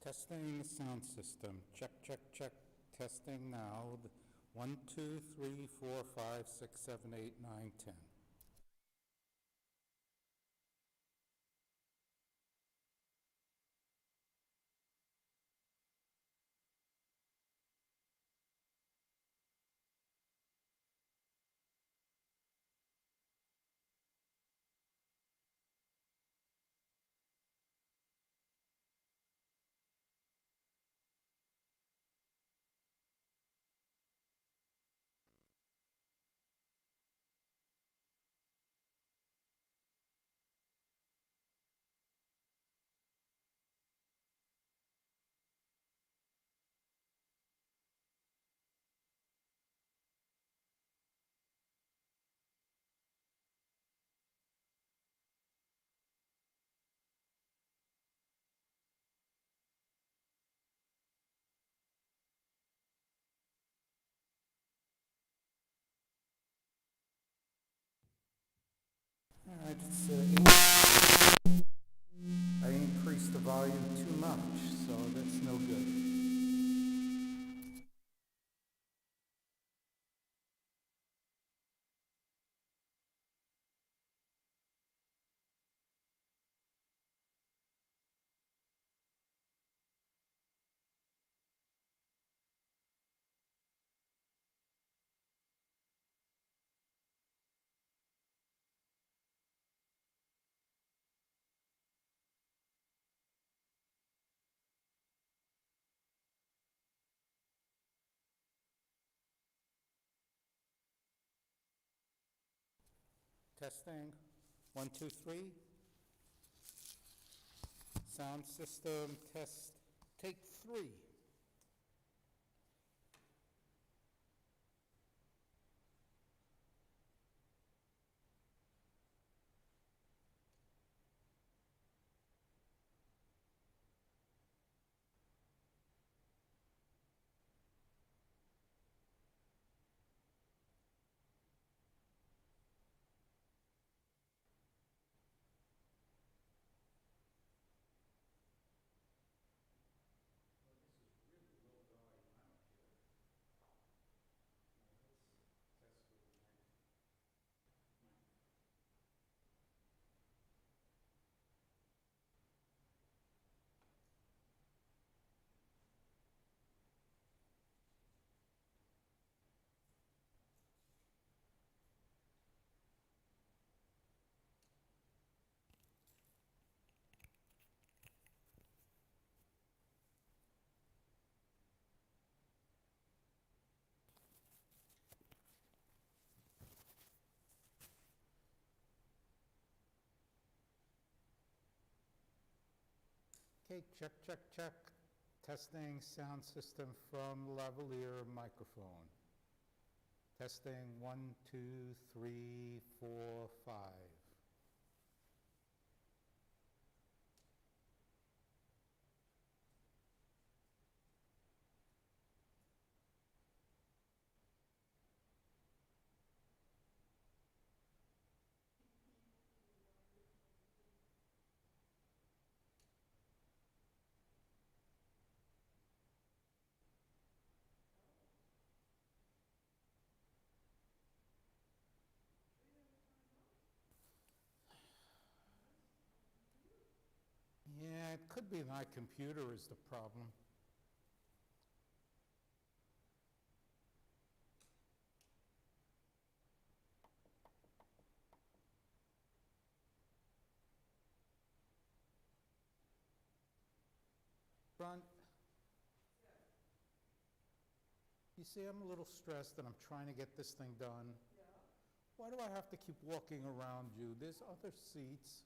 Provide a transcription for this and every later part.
Testing sound system. Check, check, check. Testing now. 1, 2, 3, 4, 5, 6, 7, 8, 9, 10. All right, I increased the volume too much, so that's no good. Testing. 1, 2, 3. Sound system test. Take 3. Okay, check, check, check. Testing sound system from lavalier microphone. Testing 1, 2, 3, 4, 5. Yeah, it could be my computer is the problem. Ron, you see, I'm a little stressed and I'm trying to get this thing done. Yeah. Why do I have to keep walking around you? There's other seats.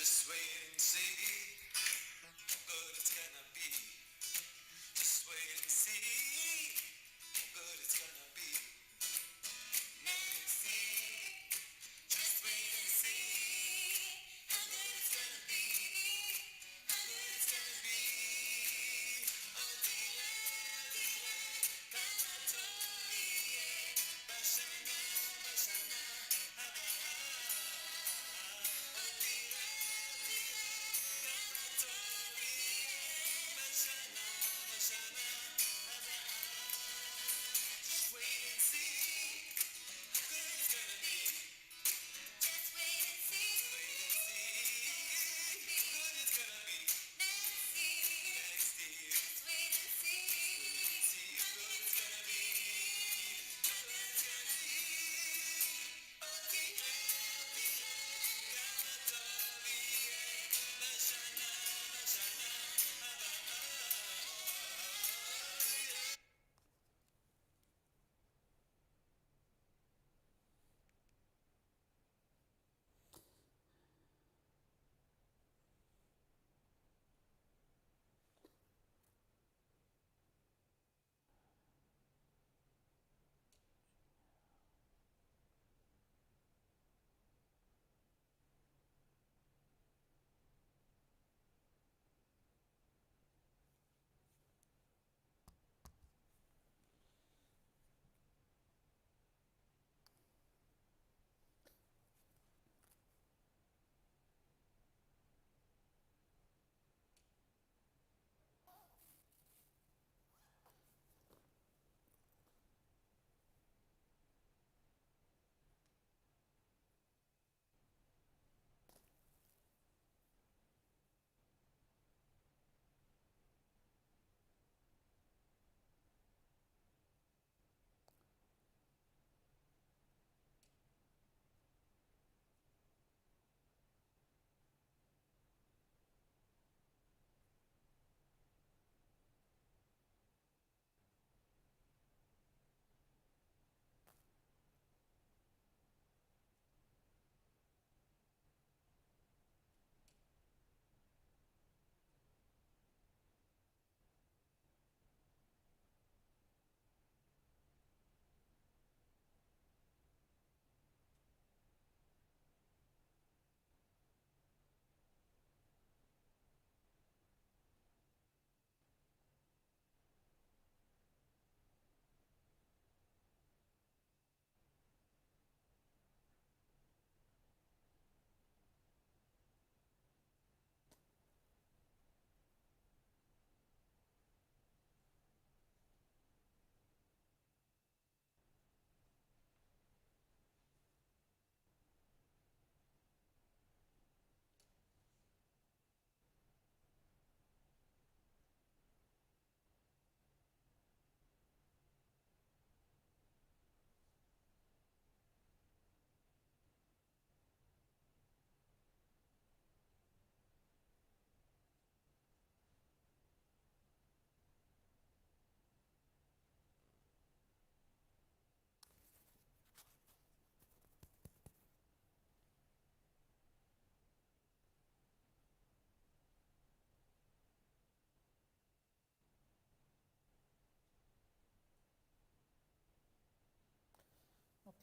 Just wait and see how good it's gonna be. Just wait and see how good it's gonna be. Next year, just wait and see how good it's gonna be. How good it's gonna be. Oh, kama tori, bashana, bashana, just wait and see how good it's gonna be. Just wait and see. Wait and see how good it's gonna be. Next year. Next year. Just wait and see. See how good it's gonna be. How good it's gonna be. Oh, tira, kama tori, bashana, bashana,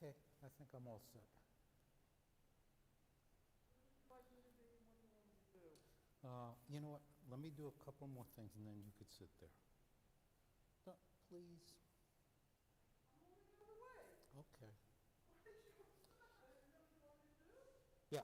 Okay, I think I'm all set. You know what? Let me do a couple more things and then you could sit there. Please. Okay. Yeah.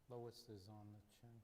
Lois is on the chin.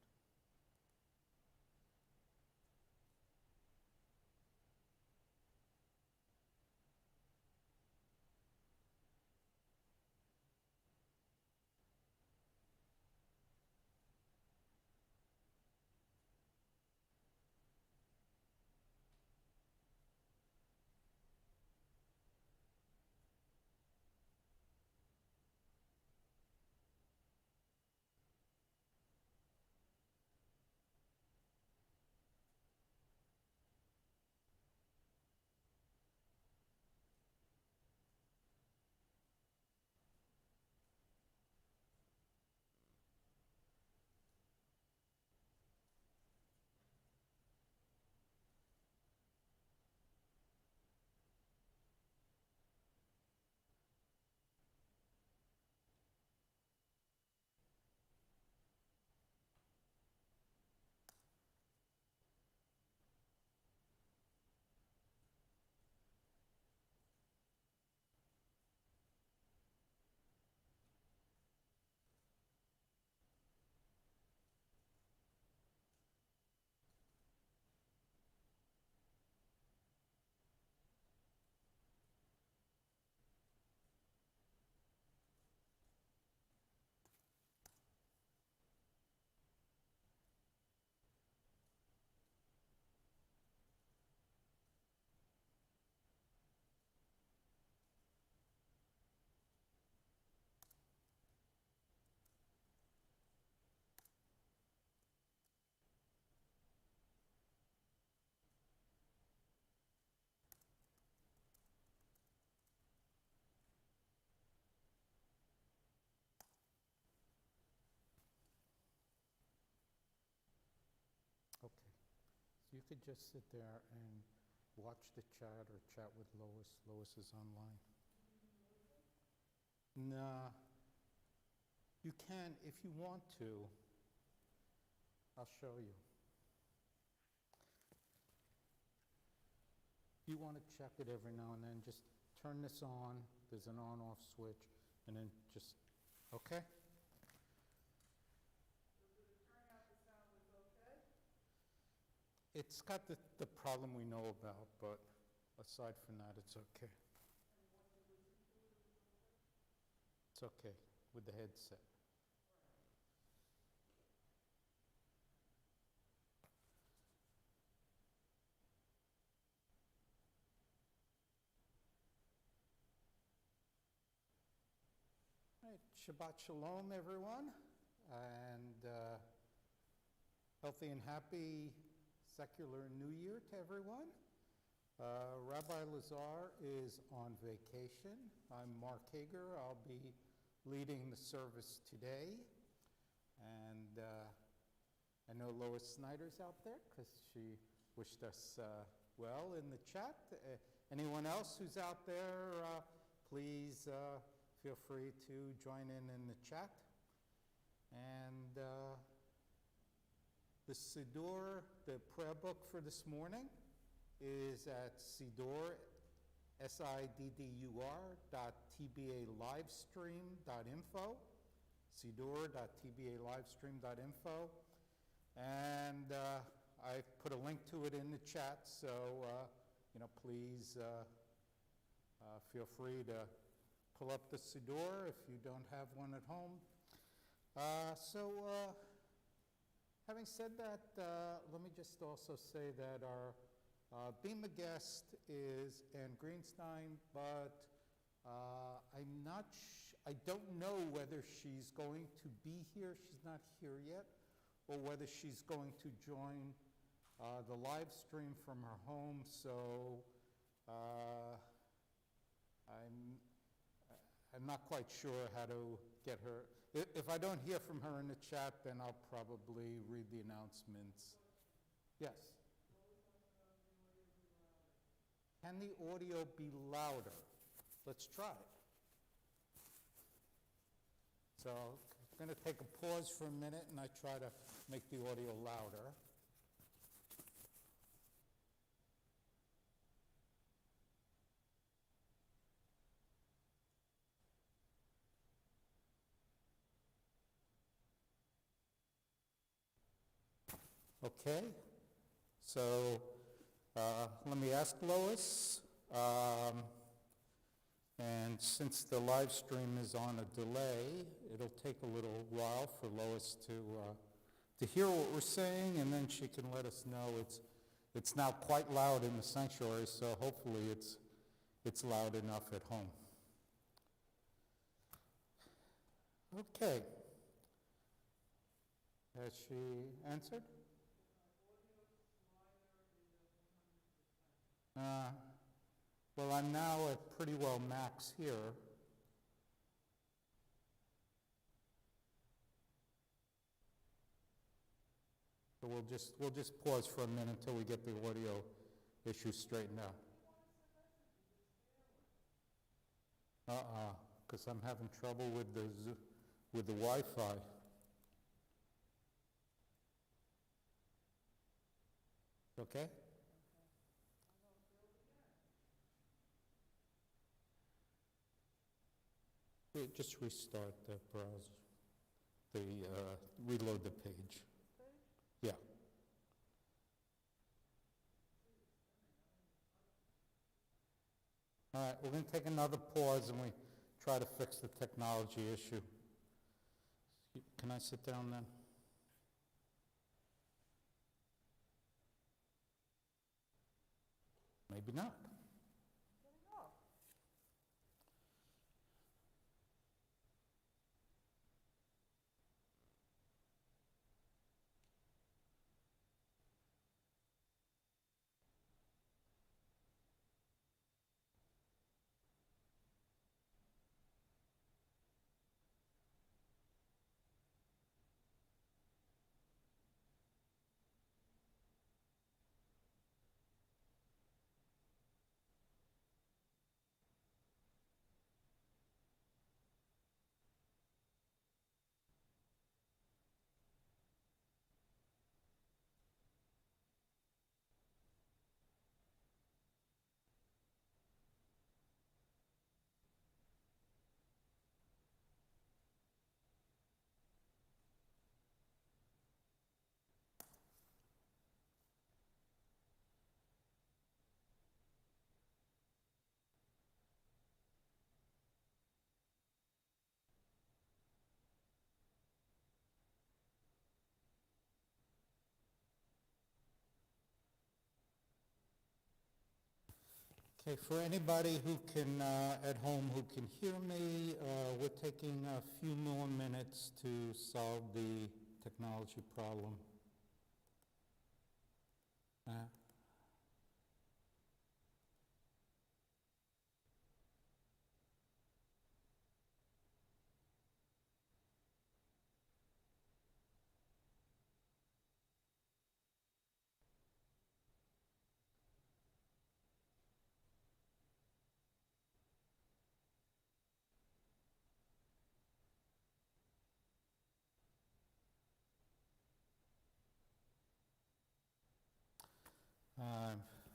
could just sit there and watch the chat or chat with Lois. Lois is online. Nah. You can if you want to. I'll show you. If you want to check it every now and then, just turn this on. There's an on-off switch, and then just, okay? It's got the problem we know about, but aside from that, it's okay. It's okay with the headset. All right, Shabbat Shalom, everyone, and healthy and happy secular New Year to everyone. Rabbi Lazar is on vacation. I'm Mark Hager. I'll be leading the service today. And I know Lois Snyder's out there because she wished us well in the chat. Anyone else who's out there, please feel free to join in the chat. And the Siddur, the prayer book for this morning, is at Siddur, siddur.tbalivestream.info, siddur.tbalivestream.info. And I put a link to it in the chat, so please feel free to pull up the Siddur if you don't have one at home. Having said that, let me just also say that our Bema guest is Ann Greenstein, but I don't know whether she's going to be here. She's not here yet, or whether she's going to join the live stream from her home. So I'm not quite sure how to get her. If I don't hear from her in the chat, then I'll probably read the announcements. Yes? Can the audio be louder? Let's try it. So I'm going to take a pause for a minute and I try to make the audio louder. Okay, so let me ask Lois, and since the live stream is on a delay, it'll take a little while for Lois to hear what we're saying, and then she can let us know. It's now quite loud in the sanctuary, so hopefully it's loud enough at home. Okay. Has she answered? Well, I'm now at pretty well max here. So we'll just pause for a minute until we get the audio issue straightened out. Because I'm having trouble with the Wi-Fi. Okay? Just restart the browser, reload the page. Yeah. All right, we're going to take another pause and we try to fix the technology issue. Can I sit down then? Maybe not. Okay, for anybody who can, at home who can hear me, we're taking a few more minutes to solve the technology problem.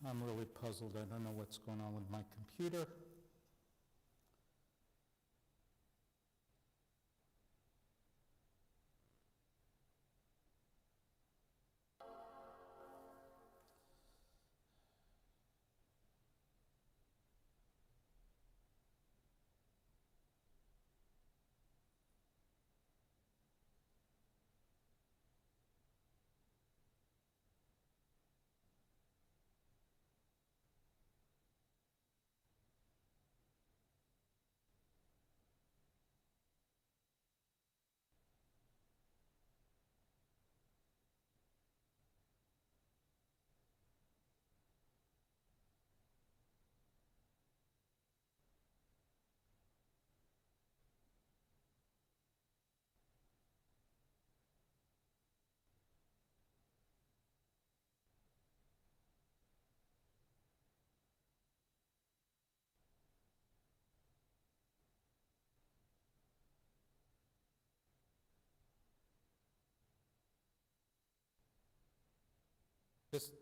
I'm really puzzled. I don't know what's going on with my computer.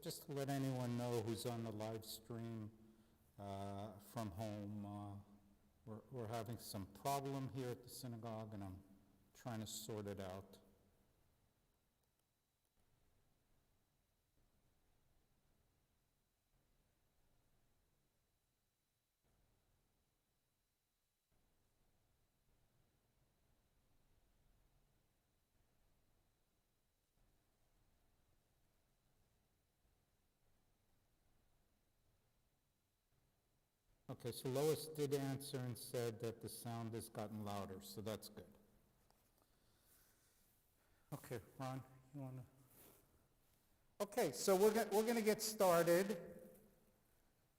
Just to let anyone know who's on the live stream from home, we're having some problem here at the synagogue, and I'm trying to sort it out. Okay, so Lois did answer and said that the sound has gotten louder, so that's good. Okay, Ron, you want to? Okay, so we're going to get started,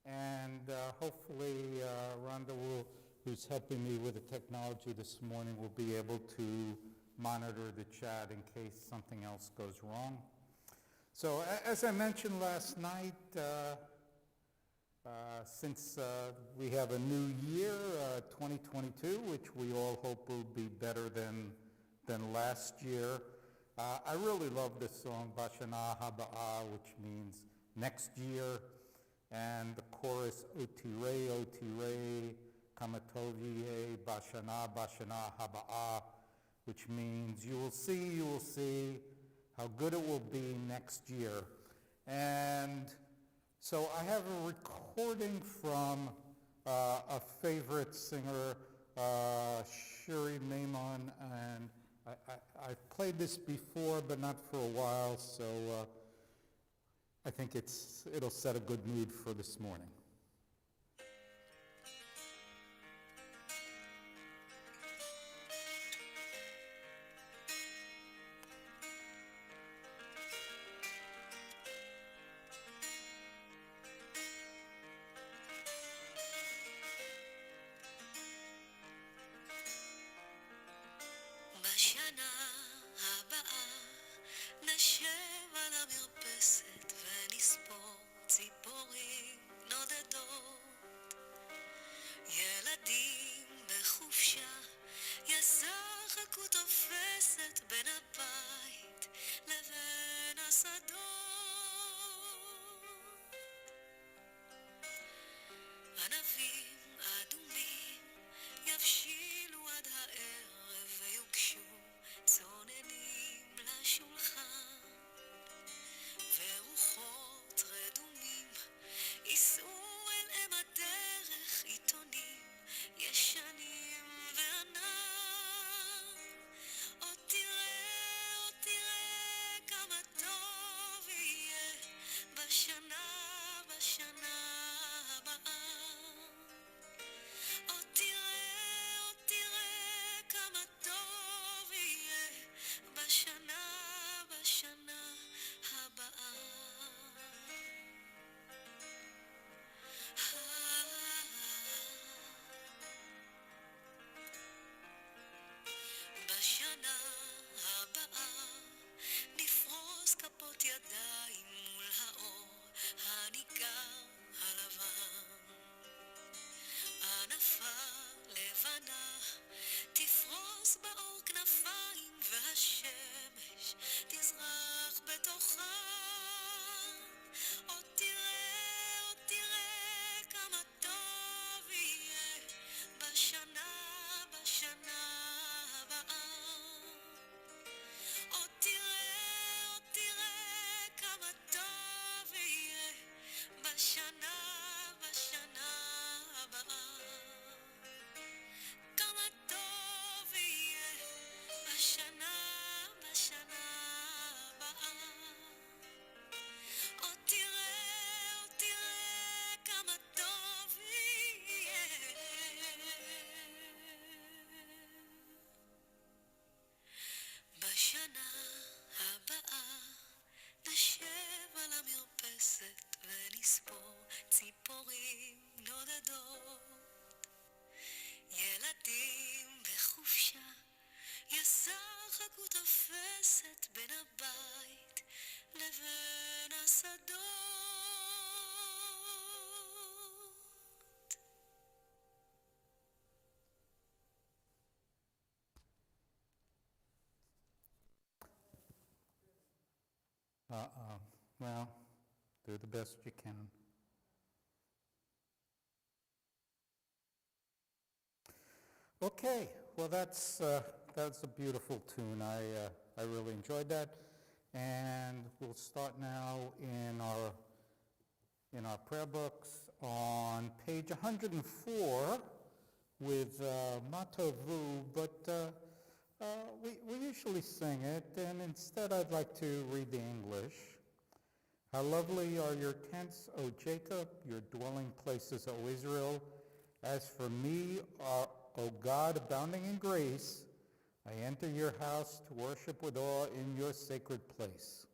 and hopefully Rhonda, who's helping me with the technology this morning, will be able to monitor the chat in case something else goes wrong. So as I mentioned last night, since we have a new year, 2022, which we all hope will be better than last year, I really love this song, Bashana Haba'ah, which means next year, and the chorus, Otire, Kamatoviye, Bashana, Bashana Haba'ah, which means you will see how good it will be next year. And so I have a recording from a favorite singer, Shiri Maimon, and I've played this before, but not for a while, so I think it'll set a good mood for this morning. בשנה הבאה נשב על המרפסת ונספור ציפורים נודדות. ילדים בחופשה ישחקו תופסת בין הבית לבין השדות. ענבים אדומים יבשילו עד הערב ויוגשו צוננים לשולחן, ורוחות רדומים ייסעו אל אם הדרך עיתונים ישנים וענן. עוד תראה כמה טוב יהיה תופסת בין הבית לבין השדות. Well, do the best you can. Okay, well that's a beautiful tune. I really enjoyed that, and we'll start now in our prayer books on page 104 with Matovu, but we usually sing it, and instead I'd like to read the English. How lovely are your tents, O Jacob, your dwelling places, O Israel. As for me, O God, abounding in grace, I enter your house to worship with awe in your sacred place.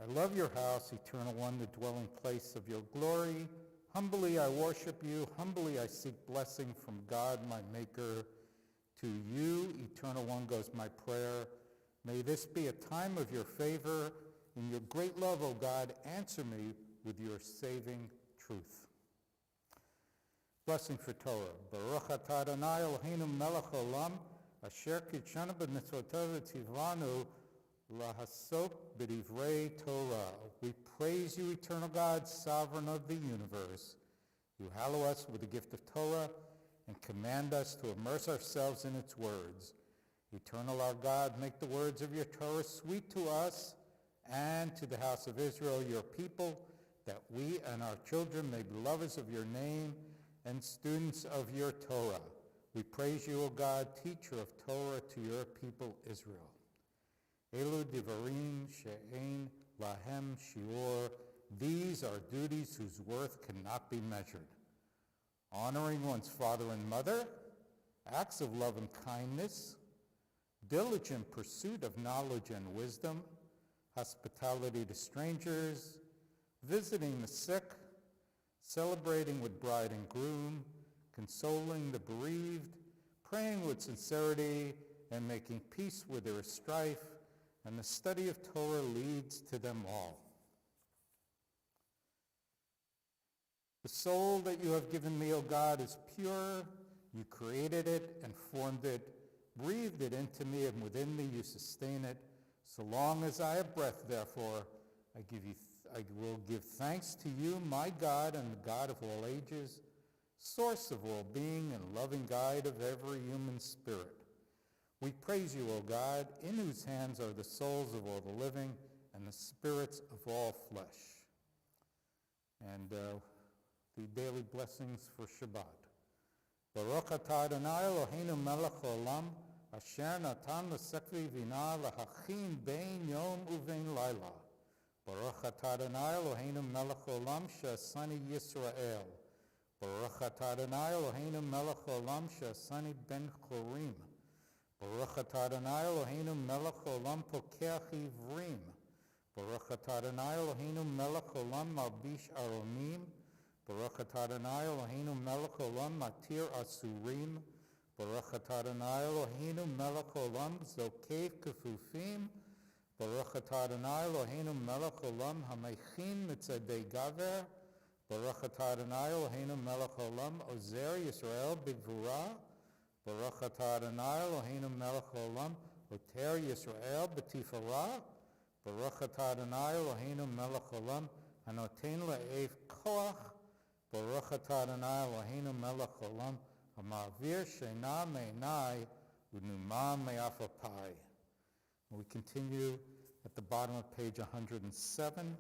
I love your house, Eternal One, the dwelling place of your glory. Humbly I worship you. Humbly I seek blessing from God, my Maker. To you, Eternal One, goes my prayer. May this be a time of your favor. In your great love, O God, answer me with your saving truth. Blessing for Torah. Baruch atah Adonai Eloheinu melech haolam, asher kitshanu b'mitzvotav v'tzivanu lahasok b'divrei Torah. We praise you, eternal God, sovereign of the universe. You hallow us with the gift of Torah and command us to immerse ourselves in its words. Eternal our God, make the words of your Torah sweet to us and to the house of Israel, your people, that we and our children may be lovers of your name and students of your Torah. We praise you, O God, teacher of Torah to your people Israel. Elu divarim she'ein lahem shiur. These are duties whose worth cannot be measured. Honoring one's father and mother, acts of love and kindness, diligent pursuit of knowledge and wisdom, hospitality to strangers, visiting the sick, celebrating with bride and groom, consoling the bereaved, praying with sincerity, and making peace where there is strife, and the study of Torah leads to them all. The soul that you have given me, O God, is pure. You created it and formed it, breathed it into me, and within me you sustain it. So long as I have breath, therefore, I will give thanks to you, my God and the God of all ages, source of all being and loving guide of every human spirit. We praise you, O God, in whose hands are the souls of all the living and the spirits of all flesh. And the daily blessings for Shabbat. Baruch atah Adonai Eloheinu melech haolam, asher natan l'sekvi vina l'hachin bein yom uvein laila. Baruch atah Adonai Eloheinu melech haolam she'asani Yisrael. Baruch atah Adonai Eloheinu melech haolam she'asani ben chorim. Baruch atah Adonai Eloheinu melech haolam pokeach ivrim. Baruch atah Adonai Eloheinu melech haolam malbish aromim. Baruch atah Adonai Eloheinu melech haolam matir asurim. Baruch atah Adonai Eloheinu melech haolam zokev kefufim. Baruch atah Adonai Eloheinu melech haolam hamechin mitzadei gaver. Baruch atah Adonai Eloheinu melech haolam ozer Yisrael b'gvura. Baruch atah Adonai Eloheinu melech haolam oter Yisrael b'tifara. Baruch atah Adonai Eloheinu melech haolam hanoten le'ev koach. Baruch atah Adonai Eloheinu melech haolam hama'avir sheina me'enai u'numa me'afapai. We continue at the bottom of page 107.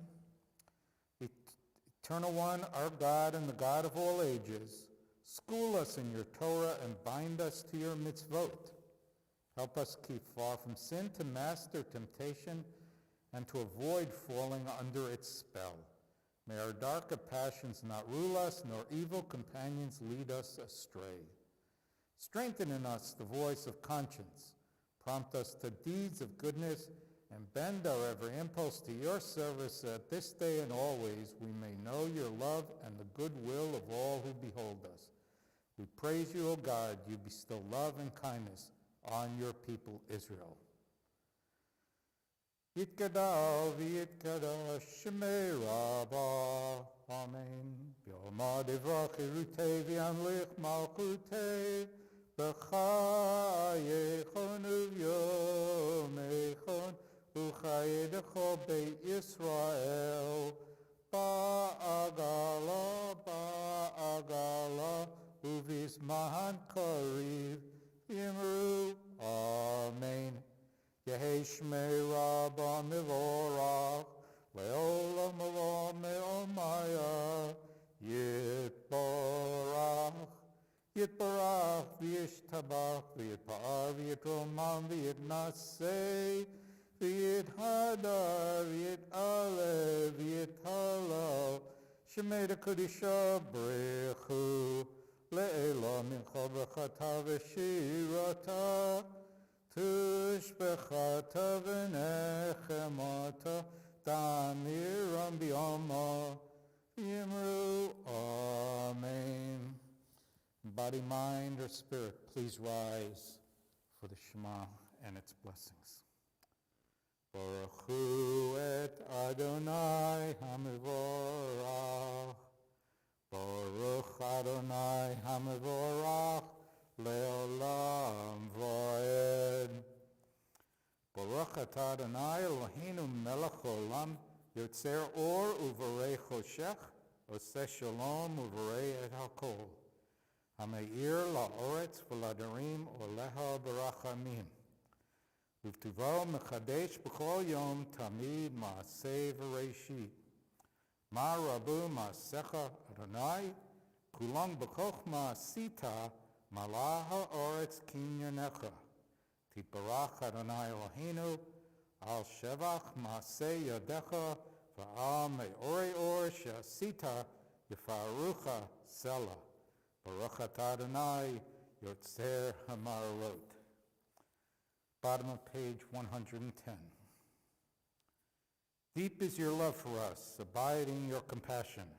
Eternal One, our God and the God of all ages, school us in your Torah and bind us to your mitzvot. Help us keep far from sin, to master temptation, and to avoid falling under its spell. May our darker passions not rule us, nor evil companions lead us astray. Strengthen in us the voice of conscience. Prompt us to deeds of goodness, and bend our every impulse to your service, that this day and always we may know your love and the good will of all who behold us. We praise you, O God. You bestow love and kindness on your people Israel. Yitgadal v'yitgadash Shemei Rabbah. Amen. B'yoma devrach irutei v'yanlich malchutei b'chayechon u'yomechon u'chayedecho be'Yisrael ba'agala u'vizman kariv Yimru. Amen. Yehei Shmei Rabbah Mivorach, Leolam Olam Me'omaya, Yitbarach, Yitbarach, V'yishtabach, V'yitpa'ar, V'yitromam, V'yitnaseh, V'yithadar, V'yit'aleh, V'yithalal, Shemei Dekudisha Brechu, Le'elah Mincha B'chata V'shirata, Tushbechata v'nechemata damiram b'yoma yimru. Amen. Body, mind, or spirit, please rise for the Shema and its blessings. Baruch hu et Adonai hamivorach. Baruch Adonai hamivorach. Le'olam v'ed. Baruch atah Adonai Eloheinu melech olam yotzer or uvarei choshech oseh shalom uvarei et hakol hameir la'oretz v'ladarim oleha barachamim uvtuvo mechadesh b'chol yom tamid ma'aseh v'reishit ma rabu ma'asecha Adonai kulam b'chochma sita Malaha Oretz Kinyanecha, Tiparach Adonai Eloheinu, Al Shevach Maaseh Yadecha, Va'al Me'orei Or She'asita Yefarucha Sela, Baruch atah Adonai Yotzer Hamarot. Bottom of page 110. Deep is your love for us, abiding your compassion.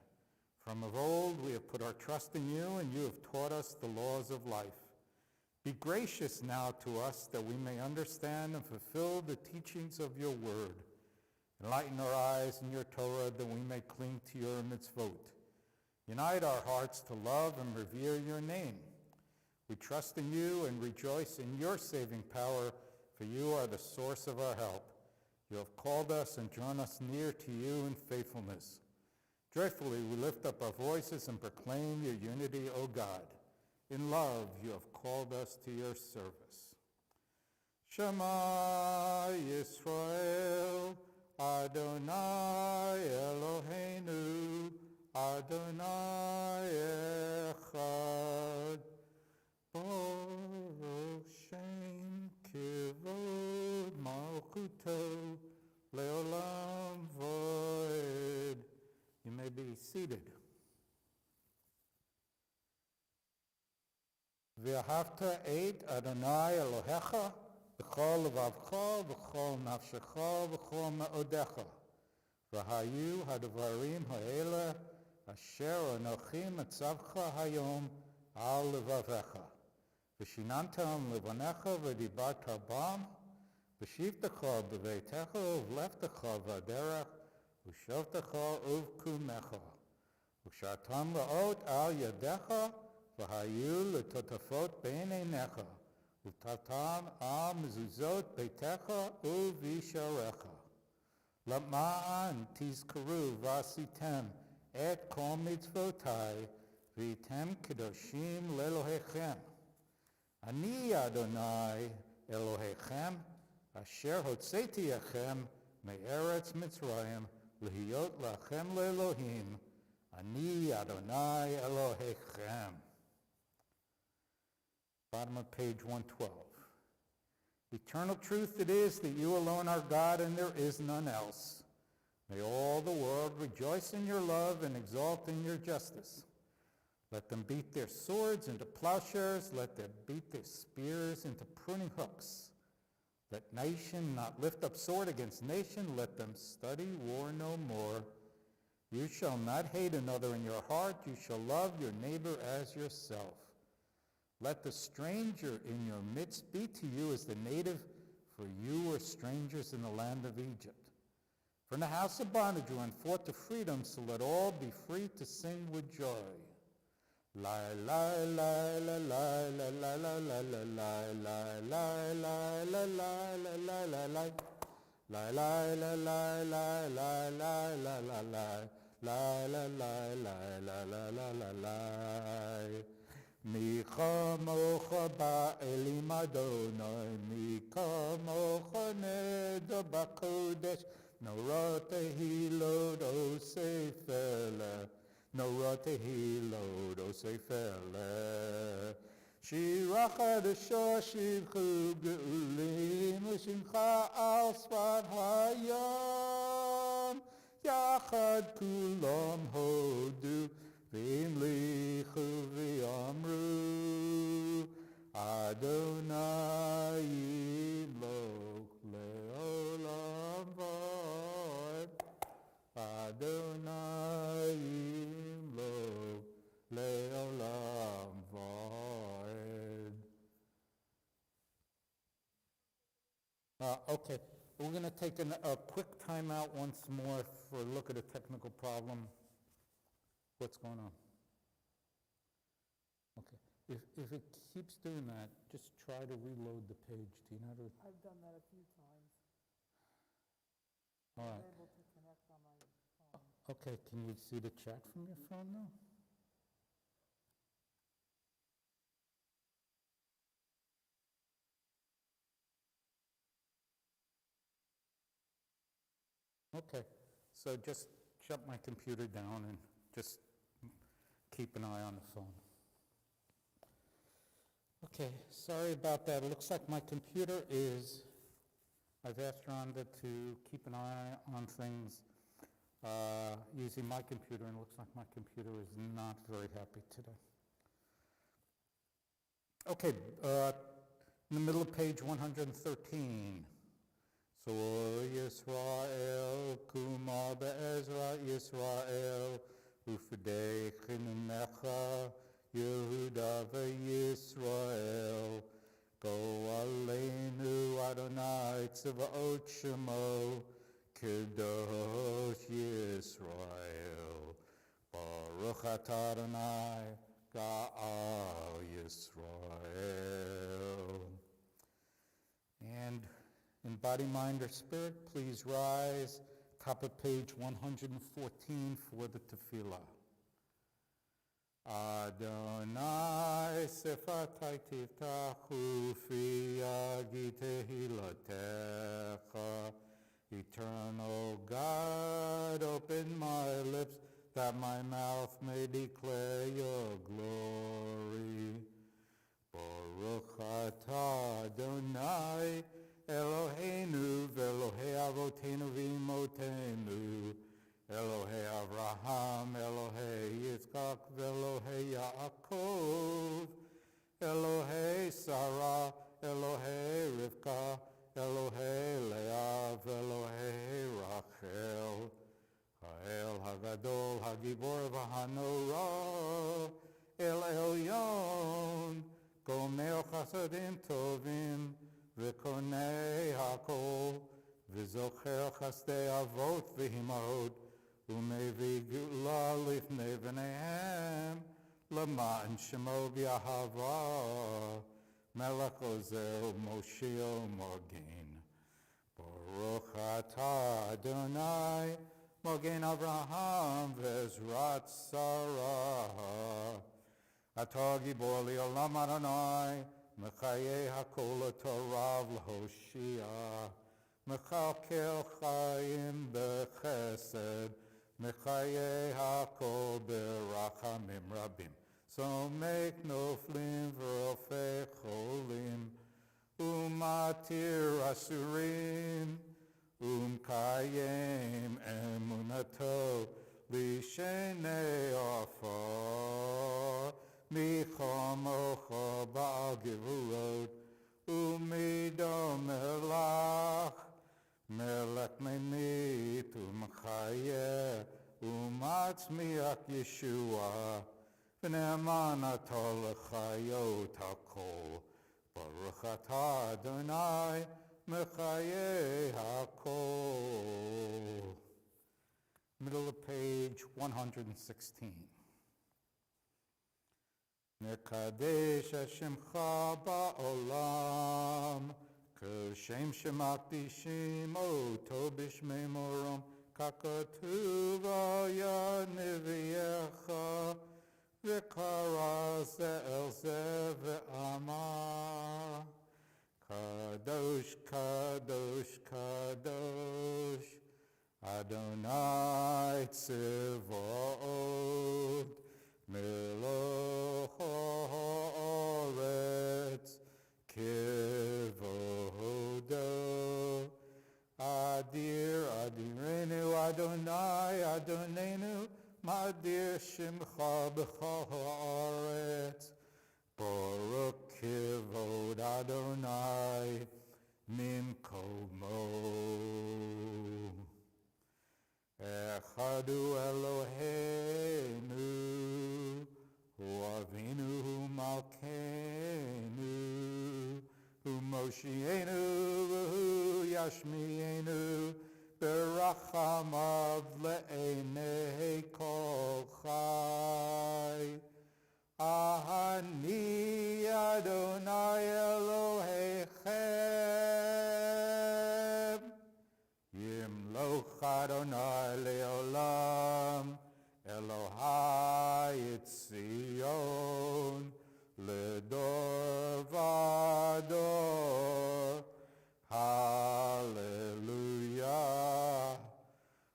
From of old we have put our trust in you, and you have taught us the laws of life. Be gracious now to us that we may understand and fulfill the teachings of your word. Enlighten our eyes in your Torah that we may cling to your mitzvot. Unite our hearts to love and revere your name. We trust in you and rejoice in your saving power, for you are the source of our help. You have called us and drawn us near to you in faithfulness. Joyfully we lift up our voices and proclaim your unity, O God. In love you have called us to your service. Shema Yisrael, Adonai Eloheinu, Adonai Echad. Baruch Shem Kivod Malchuto, Leolam Voed. You may be seated. V'ahavta et Adonai Elohecha v'chol levavcha v'chol nafshecha v'chol me'odecha v'hayu hadvarim ha'ele asher anochi metzavcha hayom al levavecha v'shinantam levanecha v'dibarta bam v'shivtecha b'veitecha v'leftecha v'aderech v'shovtecha uvkumecha v'shartam la'ot al yadecha v'hayu letotafot b'eineinecha v'tatam al mezuzot beitecha u'visharecha lama'an tizkaru v'asitem et kol mitzvotai v'item kedoshim le'Elohechem ani Adonai Elohechem asher hotzeti echem me'eretz Mitzrayim lehiyot lachem le'Elohim ani Adonai Elohechem. Bottom of page 112. Eternal truth it is that you alone are God and there is none else. May all the world rejoice in your love and exalt in your justice. Let them beat their swords into plowshares. Let them beat their spears into pruning hooks. Let nation not lift up sword against nation. Let them study war no more. You shall not hate another in your heart. You shall love your neighbor as yourself. Let the stranger in your midst be to you as the native, for you were strangers in the land of Egypt. For in the house of bondage you went forth to freedom, so let all be free to sing with joy. La la la la la la la la la la la la la la la la la la. La la la la la la la la la la la la la la la la la. Mi chamocha ba'elim Adonai, mi chamocha neder b'kodesh, norah tehilot osei feleh, norah tehilot osei feleh. Shirach adashah shivchu geulim, l'shimcha al sfat hayam, yachad kulam hodu, v'imlichu v'yamru, Adonai yimloch le'olam v'ad, Adonai yimloch le'olam v'ad. Okay, we're going to take a quick time out once more for a look at a technical problem. What's going on? Okay. If it keeps doing that, just try to reload the page. Do you know how to? I've done that a few times. All I'm right. able to connect on my phone. Okay, can you see the chat from your phone now? Okay, so just shut my computer down and just keep an eye on the phone. Okay, sorry about that. It looks like my computer is, I've asked Rhonda to keep an eye on things using my computer, and it looks like my computer is not very happy today. Okay, in the middle of page 113. So Yisrael, Kuma be'ezra Yisrael, ufdei chinumecha, Yehuda ve'Yisrael, go aleinu Adonai tzvaot shemo, Kedosh Yisrael, Baruch atah Adonai, Ga'al Yisrael. And in body, mind, or spirit, please rise. Top of page 114 for the tefillah. Adonai sefatai tiftachu fi yagi tehilatecha. Eternal God, open my lips that my mouth may declare your glory. Baruch atah Adonai Eloheinu ve'Elohei Avotenu v'Imotenu, Elohei Avraham, Elohei Yitzchak, ve'Elohei Yaakov, Elohei Sarah, Elohei Rivka, Elohei Leah, ve'Elohei Rachel, Ha'el Hagadol, Hagibor v'Hanorah, El Elyon, Gomer Chasadim Tovim, V'konei hakol, v'zocher chasdei avot v'himahot, u'mevii geula lifnei v'neihem, l'ma'an shemo b'yahava, melech ozer Mosheo Mogen. Baruch atah Adonai, Mogen Avraham v'ezrat Sarah. Atah gibor li'olam Adonai, Mechaye hakol torav l'hoshia, Mechalkel chayim bechesed, Mechaye hakol berachamim rabim. So make noflim v'rofei cholim, umatir asurim, umkayem emunato l'shenei ofar. Michamocha ba'al gevurot, umidom melach, melech menit umchayeh, umatzmiach Yeshua, v'ne'emanatol l'chayot hakol. Baruch atah Adonai, Mechaye HaKol. Middle of page 116. Mekadesh Hashemcha ba'olam, K'shem shemakdishim oto b'shmei morom, Kakatuv ya neviyecha, V'kara ze el ze ve'amar, Kadosh, Kadosh, Kadosh, Adonai Tzivot, Melech ha'aretz, Kivodo. Adir, Adirenu, Adonai, Adonenu, Madir Shimcha b'chol ha'aretz, Baruch Kivod Adonai, Mimkomo. Echadu Eloheinu, Hu Avinu, Hu Malkeinu, Hu Moshienu, Hu Yashmienu, Berachamav le'enei kol chai. Ahani Adonai Elohechem, Yimloch Adonai le'olam, Elohai Etzion, Ledor vador, Hallelujah.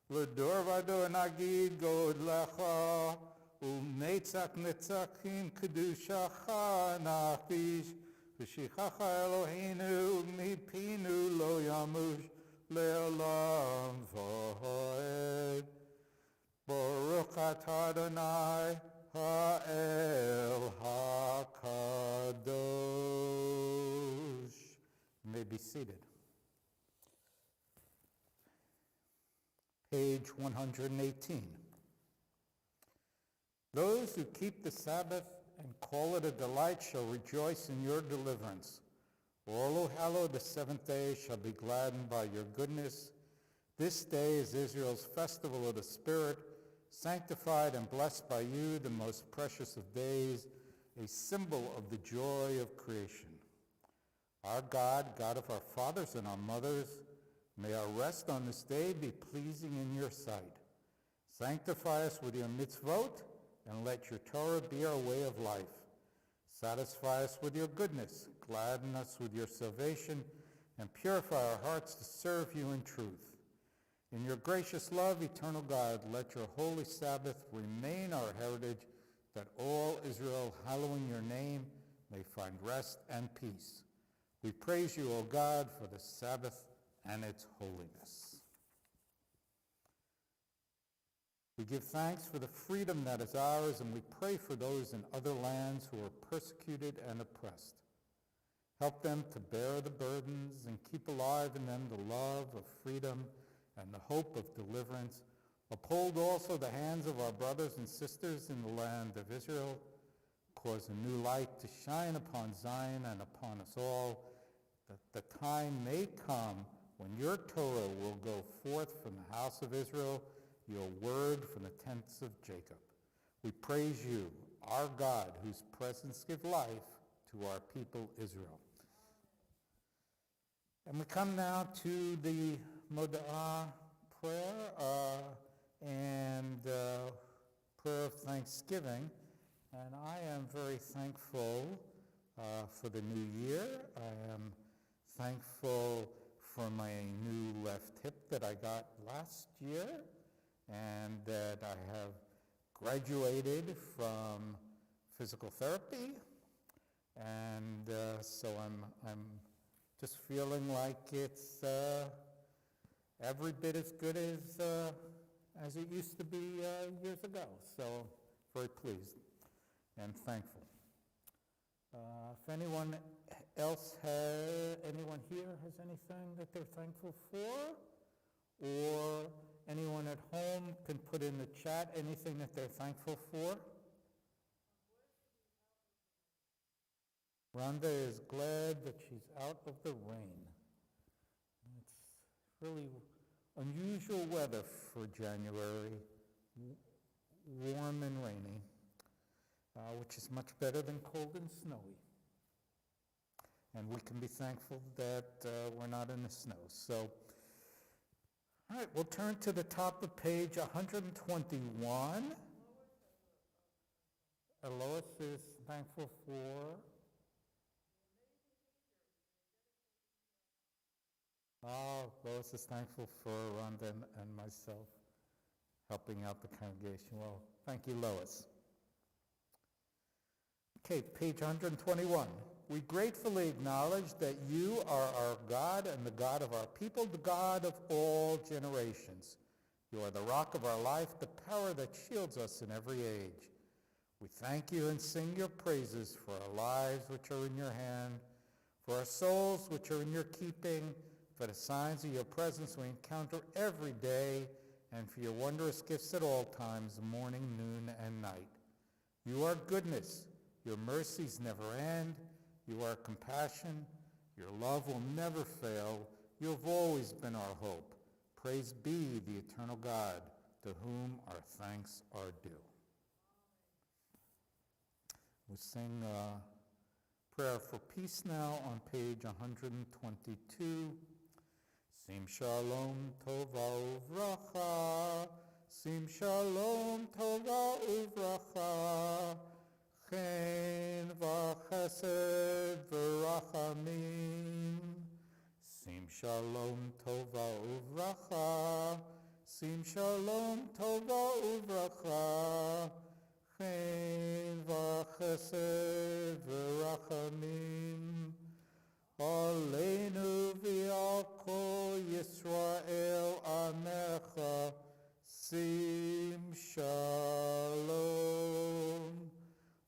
Ledor vador nagid god lecha, Netzach netzachim kedushacha nafish, v'shichacha Eloheinu mipinu lo yamush le'olam v'hoed. Baruch atah Adonai ha'el hakadosh. You may be seated. Page 118. Those who keep the Sabbath and call it a delight shall rejoice in your deliverance. All who hallow the seventh day shall be gladdened by your goodness. This day is Israel's festival of the Spirit, sanctified and blessed by you, the most precious of days, a symbol of the joy of creation. Our God, God of our fathers and our mothers, may our rest on this day be pleasing in your sight. Sanctify us with your mitzvot, and let your Torah be our way of life. Satisfy us with your goodness, gladden us with your salvation, and purify our hearts to serve you in truth. In your gracious love, eternal God, let your holy Sabbath remain our heritage, that all Israel, hallowing your name, may find rest and peace. We praise you, O God, for the Sabbath and its holiness. We give thanks for the freedom that is ours, and we pray for those in other lands who are persecuted and oppressed. Help them to bear the burdens and keep alive in them the love of freedom and the hope of deliverance. Uphold also the hands of our brothers and sisters in the land of Israel. Cause a new light to shine upon Zion and upon us all, that the time may come when your Torah will go forth from the house of Israel, your word from the tents of Jacob. We praise you, our God, whose presence gives life to our people Israel. And we come now to the Moda'ah prayer and prayer of thanksgiving. And I am very thankful for the new year. I am thankful for my new left hip that I got last year, and that I have graduated from physical therapy, and so I'm just feeling like it's every bit as good as it used to be years ago. So very pleased and thankful. If anyone here has anything that they're thankful for, or anyone at home can put in the chat anything that they're thankful for. Rhonda is glad that she's out of the rain. Really unusual weather for January, warm and rainy, which is much better than cold and snowy. And we can be thankful that we're not in the snow. So, all right, we'll turn to the top of page 121. Lois is thankful for... Lois is thankful for Rhonda and myself helping out the congregation. Well, thank you, Lois. Okay, page 121. We gratefully acknowledge that you are our God and the God of our people, the God of all generations. You are the rock of our life, the power that shields us in every age. We thank you and sing your praises for our lives which are in your hand, for our souls which are in your keeping, for the signs of your presence we encounter every day, and for your wondrous gifts at all times, morning, noon, and night. You are goodness. Your mercies never end. You are compassion. Your love will never fail. You have always been our hope. Praise be the eternal God, to whom our thanks are due. We'll sing prayer for peace now on page 122. Sim shalom tova uvracha, sim shalom tova uvracha, chen v'chesed v'rachamim. Sim shalom tova uvracha, sim shalom tova uvracha, chen v'chesed v'rachamim. Aleinu v'al kol Yisrael amecha, sim shalom.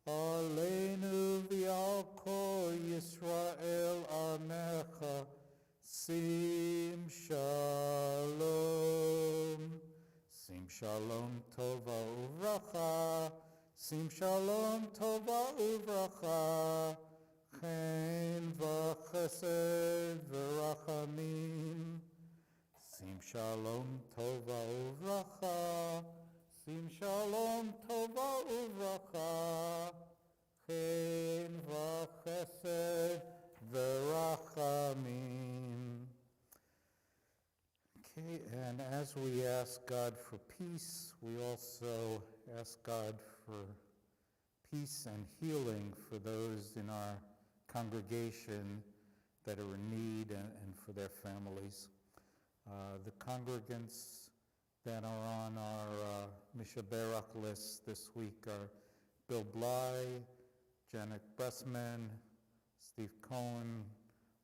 Aleinu v'al kol Yisrael amecha, sim shalom. Sim shalom tova uvracha, sim shalom tova uvracha, chen v'chesed v'rachamim. Sim shalom tova uvracha, sim shalom tova uvracha, chen v'chesed v'rachamim. Okay, and as we ask God for peace, we also ask God for peace and healing for those in our congregation that are in need and for their families. The congregants that are on our Mishaberach list this week are Bill Bly, Janet Bressman, Steve Cohen,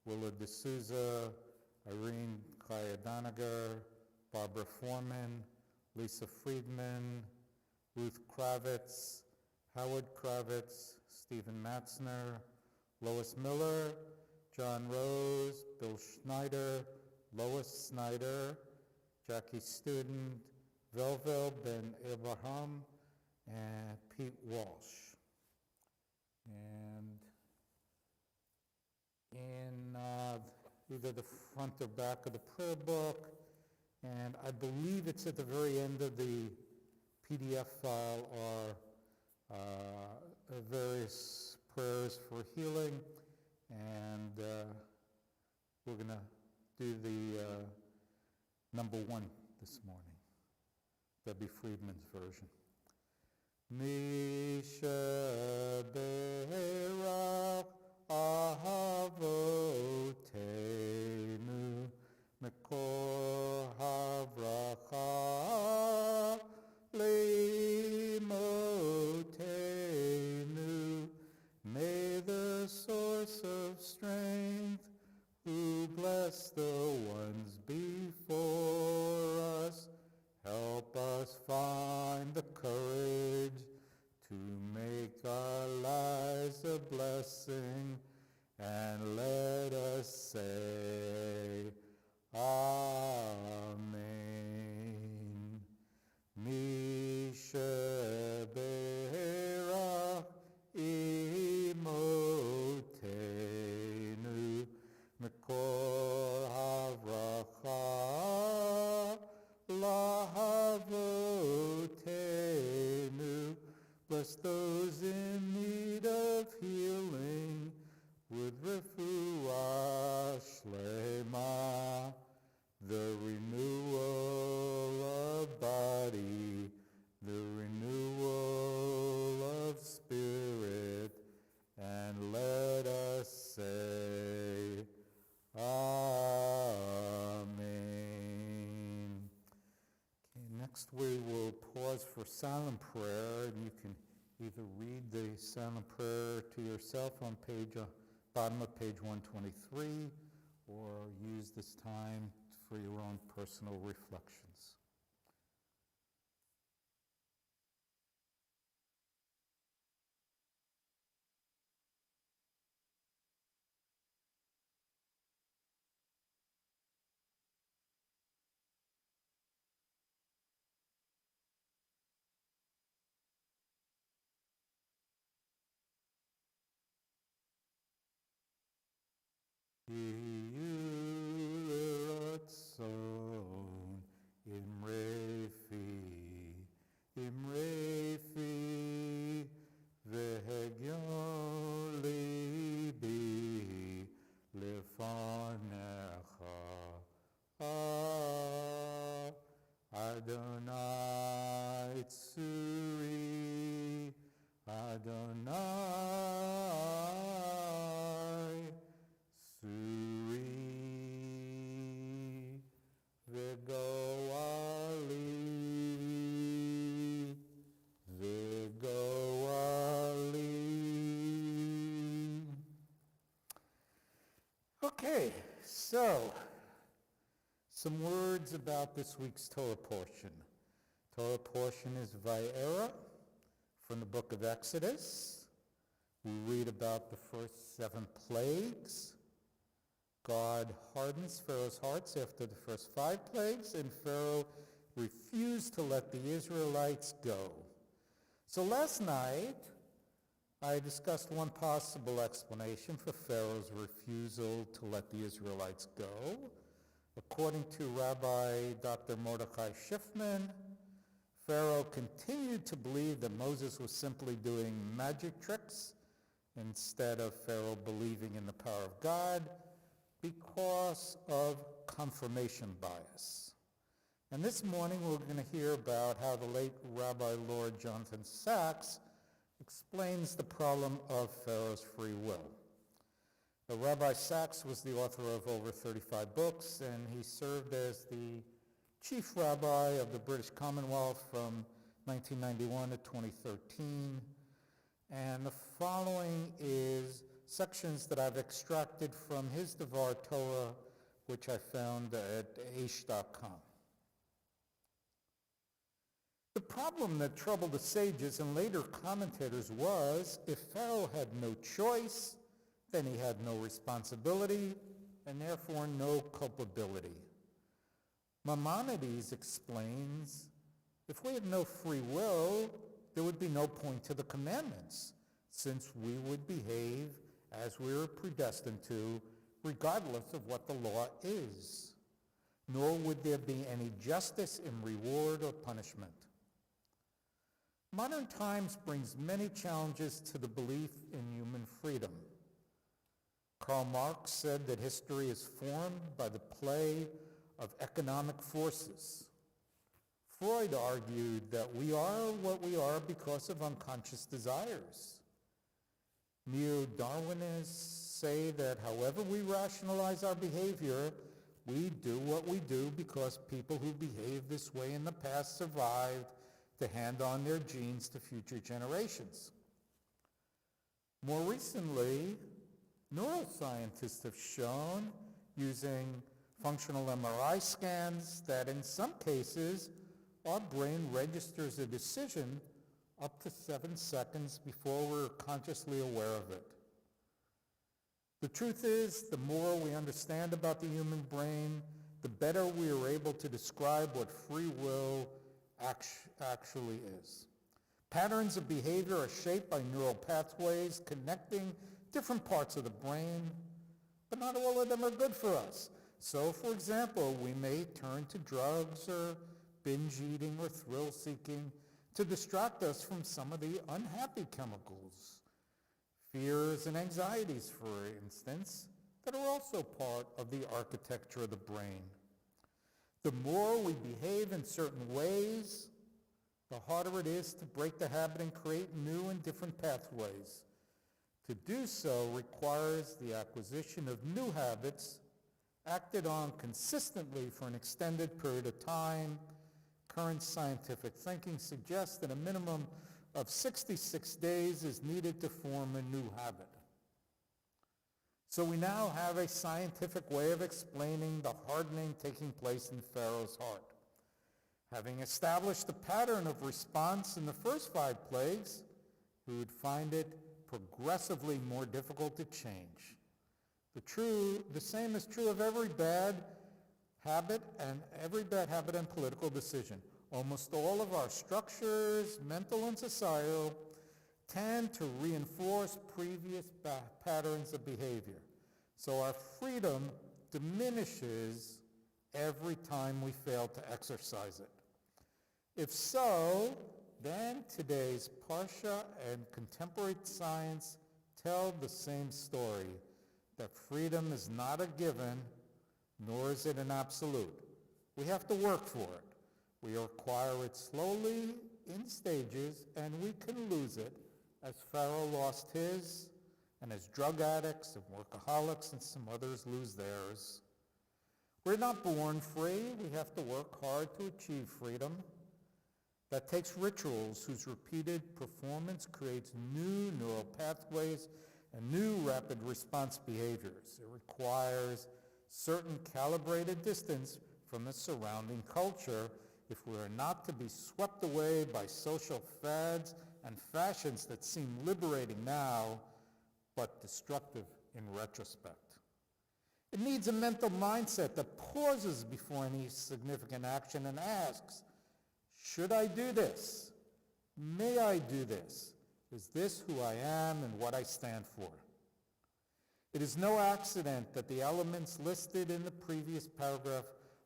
Willard D'Souza, Irene Kaya Doniger, Barbara Foreman, Lisa Friedman, Ruth Kravitz, Howard Kravitz, Stephen Matzner, Lois Miller, John Rose, Bill Schneider, Lois Snyder, Jackie Student, Velvel Ben Abraham, and Pete Walsh. And in either the front or back of the prayer book, and I believe it's at the very end of the PDF file, are various prayers for healing, and we're going to do the number one this morning, Debbie Friedman's version. Mishaberach Ahavotenu Mekor Havracha Limotenu. May the source of strength, who bless the ones before us, help us find the courage to make our lives a blessing, and let us say, Amen. Mishaberach imotenu Mekor havracha Next, we will pause for silent prayer, and you can either read the silent prayer to yourself on bottom of page 123, or use this time for your own personal reflections. Ratson imrefi vehegyon libi lefanecha Adonai tzuri Adonai Suri Vegoali Vegoali. Okay, so some words about this week's Torah portion. Torah portion is Vayera from the book of Exodus. We read about the first 7 plagues. God hardens Pharaoh's hearts after the first 5 plagues, and Pharaoh refused to let the Israelites go. So last night, I discussed one possible explanation for Pharaoh's refusal to let the Israelites go. According to Rabbi Dr. Mordechai Schiffman, Pharaoh continued to believe that Moses was simply doing magic tricks instead of Pharaoh believing in the power of God because of confirmation bias. And this morning we're going to hear about how the late Rabbi Lord Jonathan Sacks explains the problem of Pharaoh's free will. Rabbi Sacks was the author of over 35 books, and he served as the chief rabbi of the British Commonwealth from 1991 to 2013. And the following is sections that I've extracted from his Devar Torah, which I found at aish.com. The problem that troubled the sages and later commentators was if Pharaoh had no choice, then he had no responsibility and therefore no culpability. Maimonides explains, if we had no free will, there would be no point to the commandments, since we would behave as we were predestined to, regardless of what the law is. Nor would there be any justice in reward or punishment. Modern times brings many challenges to the belief in human freedom. Karl Marx said that history is formed by the play of economic forces. Freud argued that we are what we are because of unconscious desires. Neo-Darwinists say that however we rationalize our behavior, we do what we do because people who behaved this way in the past survived to hand on their genes to future generations. More recently, neuroscientists have shown, using functional MRI scans, that in some cases, our brain registers a decision up to 7 seconds before we're consciously aware of it. The truth is, the more we understand about the human brain, the better we are able to describe what free will actually is. Patterns of behavior are shaped by neural pathways connecting different parts of the brain, but not all of them are good for us. So, for example, we may turn to drugs or binge eating or thrill seeking to distract us from some of the unhappy chemicals, fears and anxieties, for instance, that are also part of the architecture of the brain. The more we behave in certain ways, the harder it is to break the habit and create new and different pathways. To do so requires the acquisition of new habits acted on consistently for an extended period of time, Current scientific thinking suggests that a minimum of 66 days is needed to form a new habit. So we now have a scientific way of explaining the hardening taking place in Pharaoh's heart. Having established a pattern of response in the first 5 plagues, we would find it progressively more difficult to change. The same is true of every bad habit and political decision. Almost all of our structures, mental and societal, tend to reinforce previous patterns of behavior. So our freedom diminishes every time we fail to exercise it. If so, then today's Parsha and contemporary science tell the same story, that freedom is not a given, nor is it an absolute. We have to work for it. We acquire it slowly in stages, and we can lose it, as Pharaoh lost his, and as drug addicts and workaholics and some others lose theirs. We're not born free. We have to work hard to achieve freedom. That takes rituals whose repeated performance creates new neural pathways and new rapid response behaviors. It requires certain calibrated distance from the surrounding culture if we are not to be swept away by social fads and fashions that seem liberating now, but destructive in retrospect. It needs a mental mindset that pauses before any significant action and asks, should I do this? May I do this? Is this who I am and what I stand for? It is no accident that the elements listed in the previous paragraph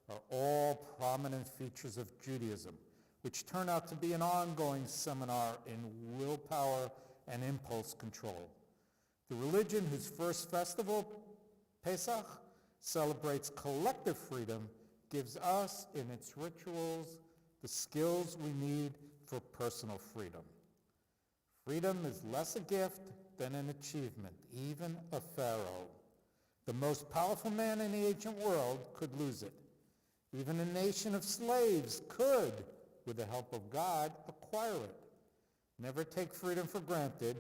are all prominent features of Judaism, which turn out to be an ongoing seminar in willpower and impulse control. The religion whose first festival, Pesach, celebrates collective freedom gives us in its rituals the skills we need for personal freedom. Freedom is less a gift than an achievement, even a pharaoh. The most powerful man in the ancient world could lose it. Even a nation of slaves could, with the help of God, acquire it. Never take freedom for granted.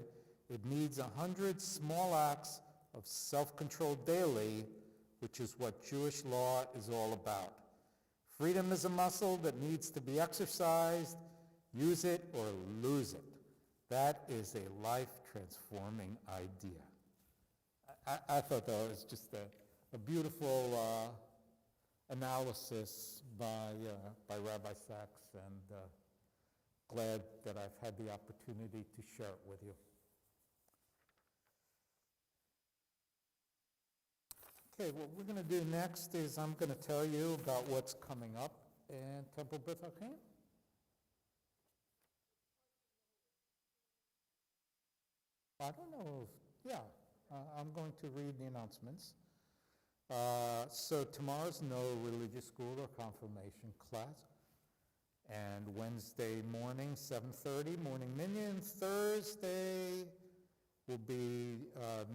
It needs 100 small acts of self-control daily, which is what Jewish law is all about. Freedom is a muscle that needs to be exercised. Use it or lose it. That is a life-transforming idea. I thought that was just a beautiful analysis by Rabbi Sachs, and glad that I've had the opportunity to share it with you. Okay, what we're going to do next is I'm going to tell you about what's coming up in Temple Beth Hakeem. I don't know. I'm going to read the announcements. So tomorrow's no religious school or confirmation class. And Wednesday morning, 7:30, morning minyan. Thursday will be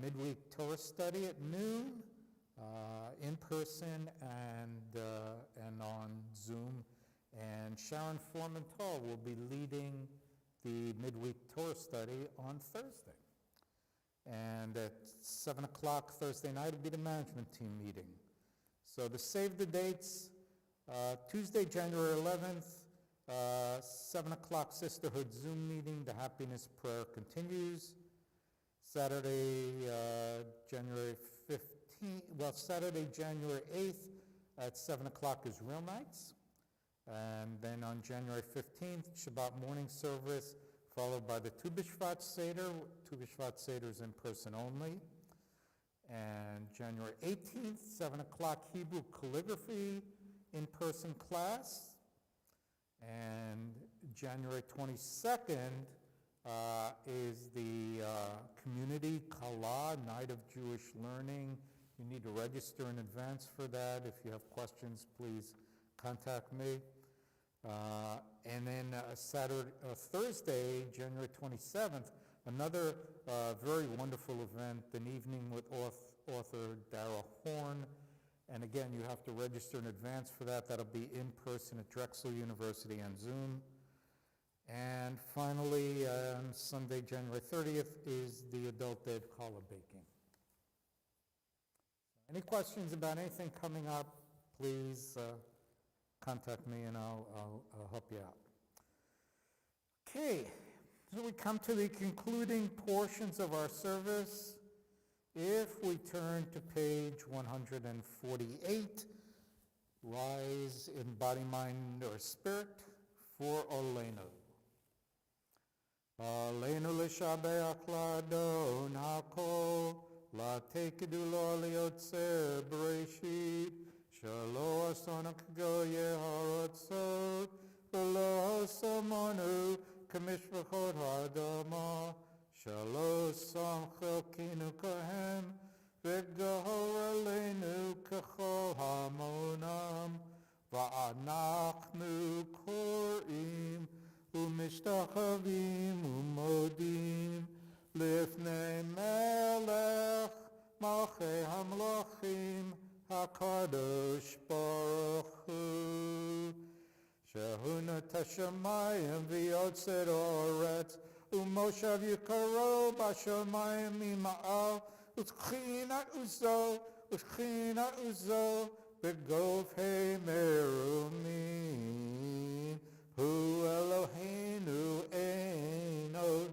midweek Torah study at noon, in person and on Zoom. And Sharon Foreman-Tall will be leading the midweek Torah study on Thursday. And at 7 o'clock Thursday night will be the management team meeting. So to save the dates, Tuesday, January 11th, 7 o'clock Sisterhood Zoom meeting, the Happiness Prayer continues. Saturday, January 8th at 7 o'clock is Real Nights. And then on January 15th, Shabbat morning service, followed by the Tu B'Shvat Seder. Tu B'Shvat Seder is in person only. And January 18th, 7 o'clock Hebrew calligraphy in-person class. And January 22nd is the Community Kala, Night of Jewish Learning. You need to register in advance for that. If you have questions, please contact me. And then Thursday, January 27th, another very wonderful event, an evening with author Darrell Horn, and And again, you have to register in advance for that. That'll be in person at Drexel University and Zoom. And finally, on Sunday, January 30th, is the Adult Day of Challah baking. Any questions about anything coming up, please contact me and I'll help you out. Okay, so we come to the concluding portions of our service. If we turn to page 148, rise in body, mind, or spirit for Oleinu. Oleinu l'shabeach l'adon hakol, l'tekedu lo liotzer b'reishit, shelo asona k'goye haratzot, v'lo samanu k'mishpachot ha'adama, shelo sam chelkinu kahem, v'gahor aleinu k'chol hamonam, v'anachnu korim, ומשתחווים ומודים לפני מלך מלכי המלכים הקדוש ברוך הוא שהוא נטע השמיים ויוצר הארץ ומושב יקרו בשמיים ממעל ושכינת עוזו בגופי מרומים Hu Eloheinu Einod,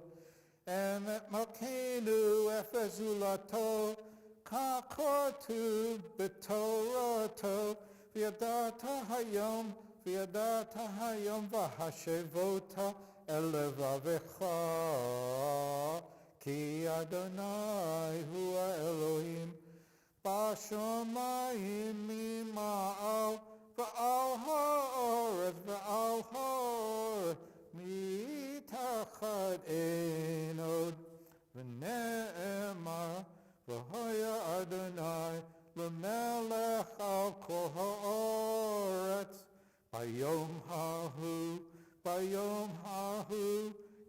Emet Malkeinu Efezulato, Kakotu B'Torato, V'yadata Hayom V'Hashevota Elevavecha, Ki Adonai Hu Elohim, B'Shamayim Mima'al, V'al ha'aretz v'al ha'aretz mitachad einod v'ne'emar v'hoya Adonai l'melech al kol ha'aretz bayom hahu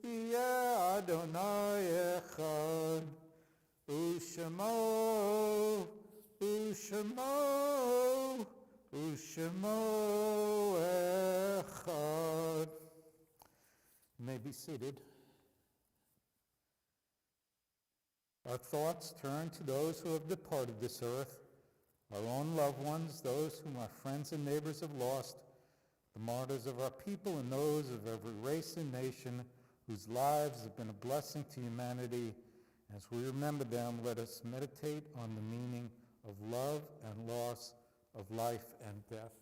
yeh Adonai echad u'shemo Ushemo echad. You may be seated. Our thoughts turn to those who have departed this earth, our own loved ones, those whom our friends and neighbors have lost, the martyrs of our people and those of every race and nation whose lives have been a blessing to humanity. As we remember them, let us meditate on the meaning of love and loss, of life and death.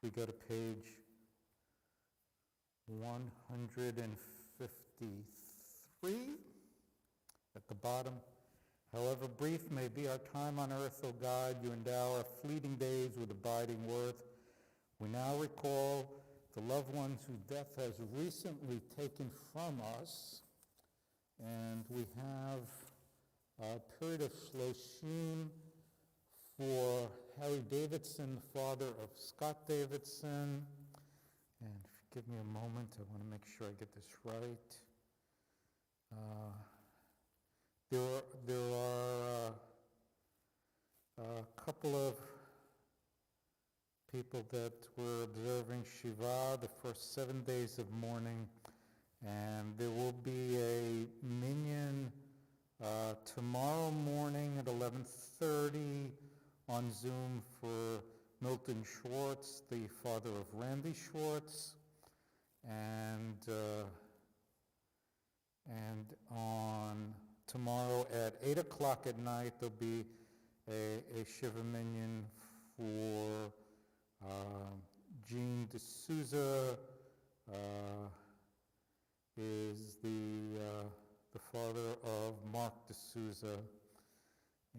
We go to page 153 at the bottom. However brief may be our time on earth, O God, you endow our fleeting days with abiding worth. We now recall the loved ones whose death has recently taken from us, and we have a period of shloshim for Harry Davidson, the father of Scott Davidson. And give me a moment, I want to make sure I get this right. There are a couple of people that were observing Shiva the first 7 days of mourning, and there will be a minyan tomorrow morning at 11:30 on Zoom for Milton Schwartz, the father of Randy Schwartz, and on tomorrow at 8 o'clock at night there'll be a Shiva minyan for Gene D'Souza, is the father of Mark D'Souza,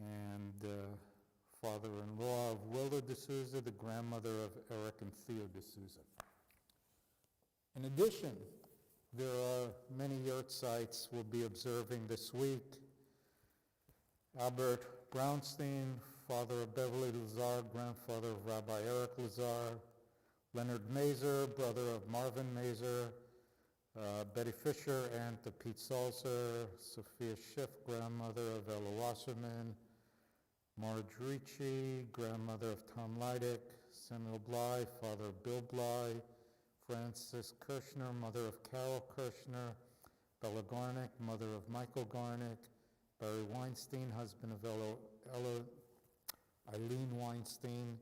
and father-in-law of Willa D'Souza, the grandmother of Eric and Theo D'Souza. In addition, there are many yurt sites we'll be observing this week. Albert Brownstein, father of Beverly Lazar, grandfather of Rabbi Eric Lazar. Leonard Mazer, brother of Marvin Mazer. Betty Fisher, aunt of Pete Salzer. Sophia Schiff, grandmother of Ella Wasserman. Marge Ricci, grandmother of Tom Leidick, Samuel Bly, father of Bill Bly, Frances Kirshner, mother of Carol Kirshner, Bella Garnick, mother of Michael Garnick, Barry Weinstein, husband of Eileen Weinstein,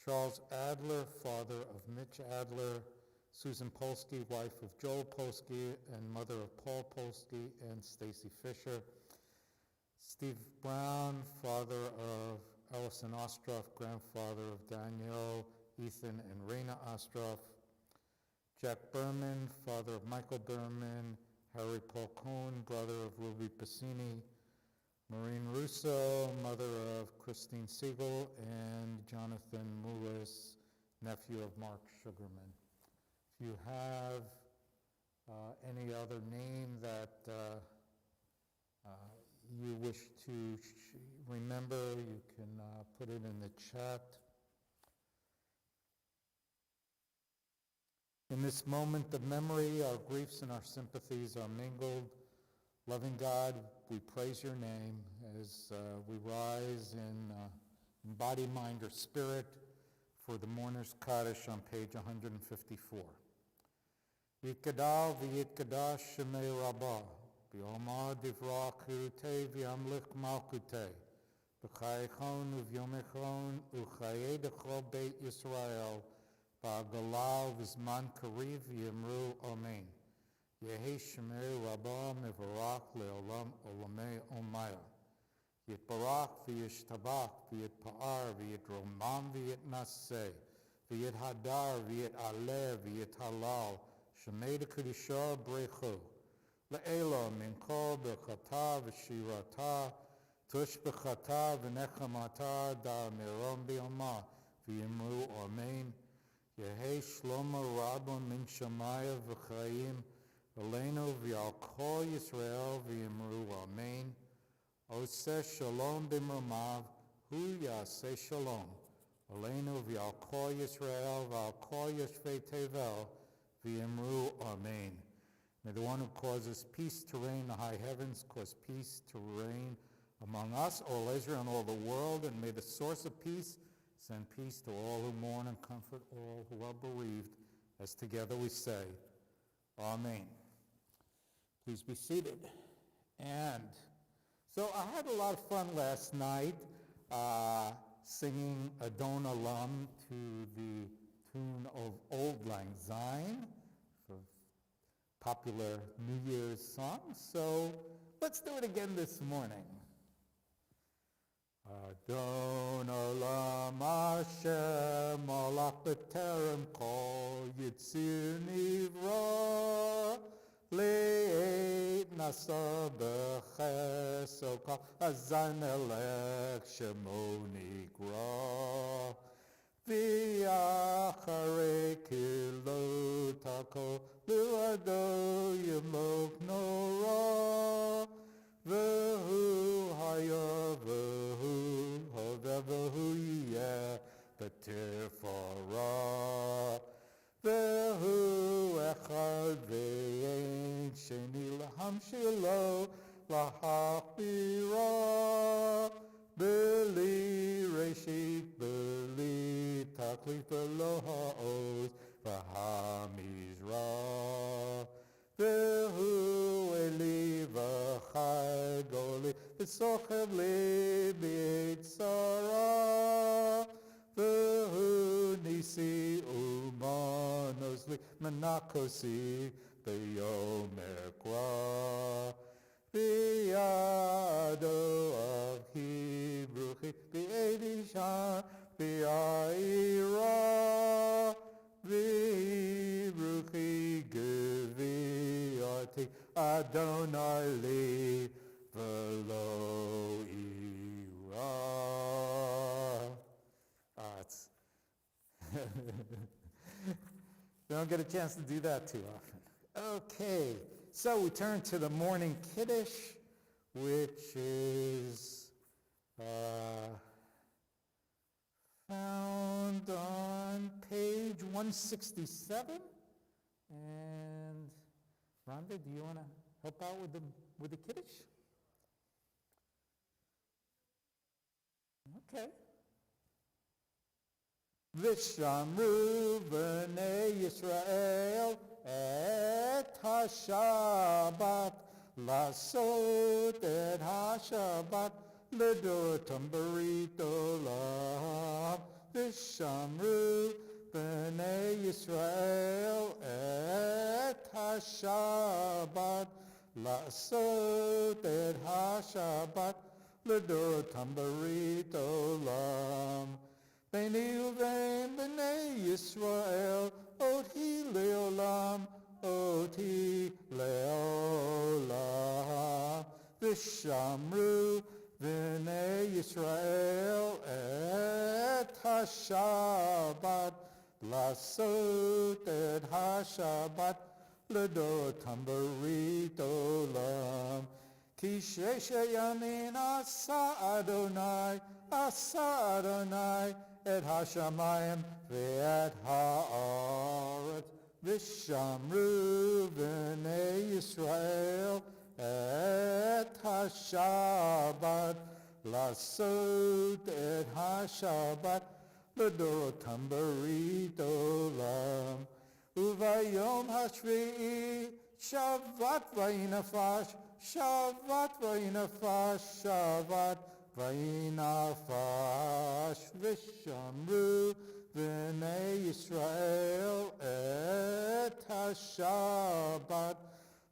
Charles Adler, father of Mitch Adler, Susan Polsky, wife of Joel Polsky and mother of Paul Polsky and Stacy Fisher, Steve Brown, father of Allison Ostroff, grandfather of Danielle, Ethan, and Raina Ostroff, Jack Berman, father of Michael Berman, Harry Paul Cohn, brother of Ruby Pacini, Maureen Russo, mother of Christine Siegel, and Jonathan Moulis, nephew of Mark Sugarman. If you have any other name that you wish to remember, you can put it in the chat. In this moment of memory, our griefs and our sympathies are mingled. Loving God, we praise your name as we rise in body, mind, or spirit for the Mourner's Kaddish on page 154. Yitgadal v'yitgadash shemei rabbah, b'yomah divrah kirutei v'yamlich malkutei, b'chayechon u'vyomechon u'chayei dechol beit Yisrael, ba'agalah v'zman kariv v'yimru amen. Yehi shemei rabbah mevarach le'olam olamei omaya. Yitbarach v'yishtabach v'yitpa'ar v'yitromam v'yitnaseh v'yithadar v'yitaleh v'yithalal shemei dekudishah brechu le'ela min kol b'chata v'shirata tush b'chata v'nechamata da mirom b'yomah v'yimru amen. Yehi shlomo rabba min shamaya v'chayim Elenu v'al kol Yisrael v'yimru amen. Oseh shalom b'mramav, hu yaseh shalom. Elenu v'al kol Yisrael v'al kol yeshvei tevel v'yimru amen. May the one who causes peace to reign in the high heavens cause peace to reign among us, all Israel, and all the world, and may the source of peace send peace to all who mourn and comfort all who are bereaved, as together we say, Amen. Please be seated. And so I had a lot of fun last night singing Adon Olam to the tune of Old Lang Syne, a popular New Year's song. So let's do it again this morning. Adon Olam Hashem Malach B'Terem Kol Yitzir Nivra Le'et Nasa B'Cheso Kol Hazan Elech Shemo Nigra V'Acharei Kilo Tako Lu'ado Yemok Nora V'hu Haya V'hu Hove V'hu Yeh B'Tir Farah V'hu Echad V'ein Sheni L'ham Shilo L'hachbira B'li Reshit B'li Taklit B'lo Ha'oz V'hamizrah V'hu Eli V'chai Goli V'sochev Li B'yitzara V'hu Nisi Umanos Li Menakosi B'yom Ekra B'yado of Hebruchi B'edisha B'ayira V'Hebruchi Geviati Adonai Li V'lo Ira. We don't get a chance to do that too often. Okay, so we turn to the Morning Kiddish, which is found on page 167. And Rhonda, do you want to help out with the Kiddish? Okay. Vishamru b'nei Yisrael et ha-Shabbat lasot et ha-Shabbat l'dorotam berit olam. Vishamru b'nei Yisrael et ha-Shabbat lasot et ha-Shabbat l'dorotam berit olam. B'nei uvein b'nei Yisrael, oti leolam, oti leolam. V'shamru b'nei Yisrael et ha-Shabbat, lasot et ha-Shabbat, l'dorotam berit olam. Ki sheshe yamin asa Adonai, et hashamayim ve'et haaretz. V'shamru b'nei Yisrael et ha-Shabbat, lasot et ha-Shabbat, l'dorotam berit olam. Uvayom hashvi'i Shabbat vayinafash, Shabbat vayinafash, Shabbat vayinafash. V'shamru b'nei Yisrael et ha-Shabbat,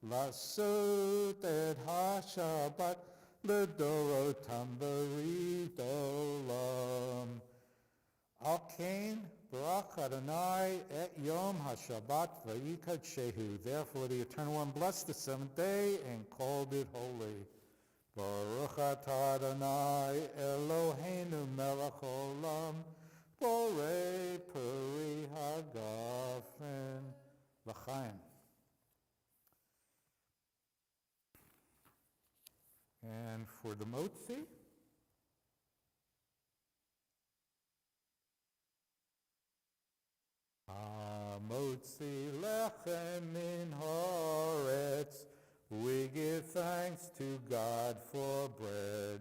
lasot et ha-Shabbat, l'dorotam berit olam. Al kain Baruch Adonai et Yom HaShabbat v'yikadshehu. Therefore the Eternal One blessed the seventh day and called it holy. Baruch atah Adonai Eloheinu melech olam, borei peri hagafen l'chaim. And for the motzi, Motzi lechem min haaretz. We give thanks to God for bread.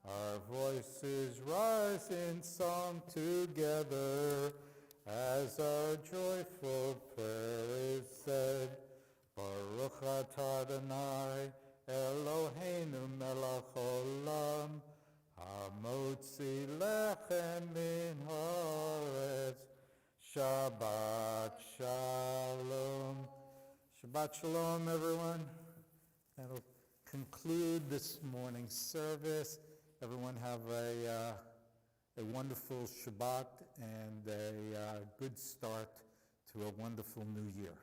Our voices rise in song together as our joyful prayer is said. Baruch atah Adonai Eloheinu melech olam, hamotzi lechem min haaretz. Shabbat Shalom. Shabbat Shalom, everyone. That'll conclude this morning's service. Everyone have a wonderful Shabbat and a good start to a wonderful new year.